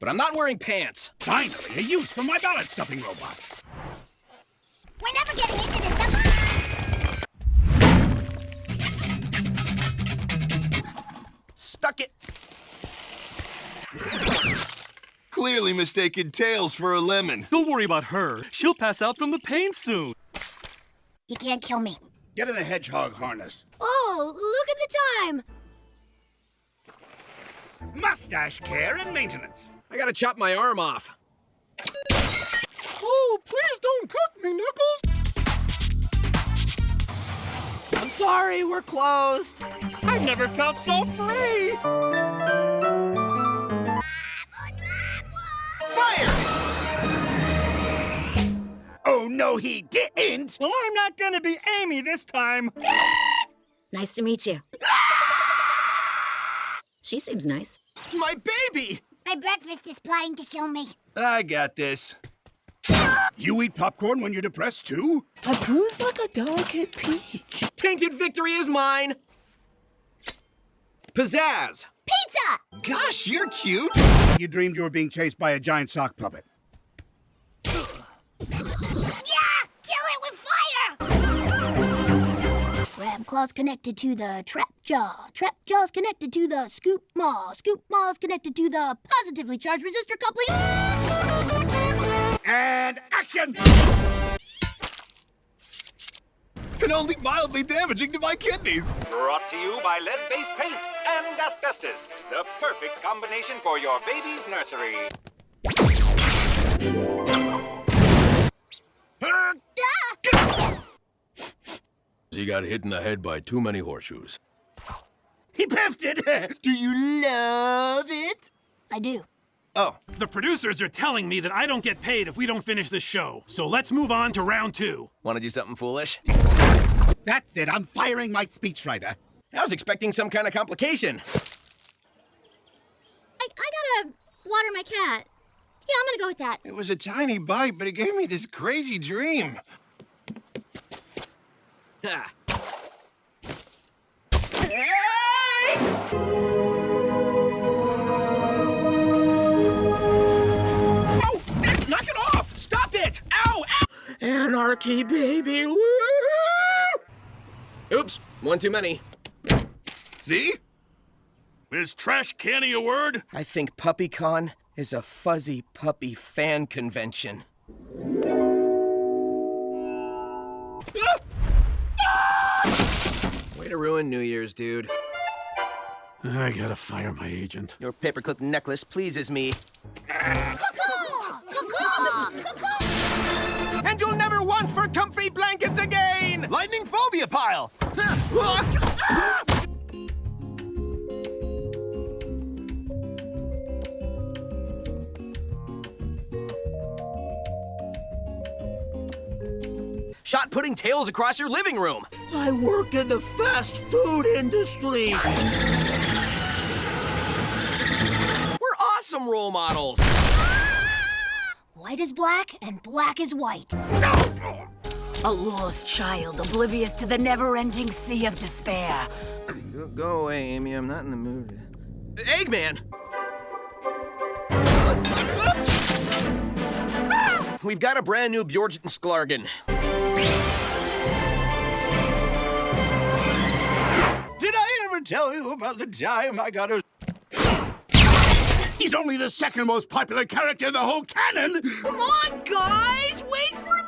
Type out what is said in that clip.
but I'm not wearing pants. Finally, a use for my ballot stuffing robot. We're never getting into this stuff. Stuck it. Clearly mistaken Tails for a lemon. Don't worry about her. She'll pass out from the pain soon. You can't kill me. Get in the hedgehog harness. Oh, look at the time. Mustache care and maintenance. I gotta chop my arm off. Oh, please don't cut me, Knuckles. I'm sorry, we're closed. I've never felt so free. Fire! Oh, no, he didn't! Well, I'm not gonna be Amy this time. Nice to meet you. She seems nice. My baby! My breakfast is plotting to kill me. I got this. You eat popcorn when you're depressed, too? A bruise like a delicate peak. Tainted victory is mine. Pizzazz! Pizza! Gosh, you're cute. You dreamed you were being chased by a giant sock puppet. Yeah! Kill it with fire! Grab claws connected to the trap jaw. Trap jaw's connected to the scoop maw. Scoop maw's connected to the positively charged resistor coupling. And action! And only mildly damaging to my kidneys. Brought to you by lead-based paint and asbestos. The perfect combination for your baby's nursery. He got hit in the head by too many horseshoes. He piffed it! Do you love it? I do. Oh, The producers are telling me that I don't get paid if we don't finish this show. So let's move on to round 2. Want to do something foolish? That's it, I'm firing my speechwriter. I was expecting some kind of complication. I gotta water my cat. Yeah, I'm gonna go with that. it was a tiny bite, but it gave me this crazy dream. Ha. Oh, knock it off! Stop it! Ow! Ow! Anarchy, baby! Woo! Oops, one too many. See? Is trash canning a word? I think PuppyCon is a fuzzy puppy fan convention. Way to ruin New Year's, dude. I gotta fire my agent. Your paperclip necklace pleases me. And you'll never want for comfy blankets again! Lightning phobia pile. Shot putting tails across your living room. I work in the fast food industry. We're awesome role models. White is black and black is white. A lost child, oblivious to the never-ending sea of despair. Go away, Amy. I'm not in the mood. Eggman! We've got a brand new Bjorgen Sklargen. Did I ever tell you about the time I got a... He's only the second most popular character in the whole canon! Come on, guys, wait for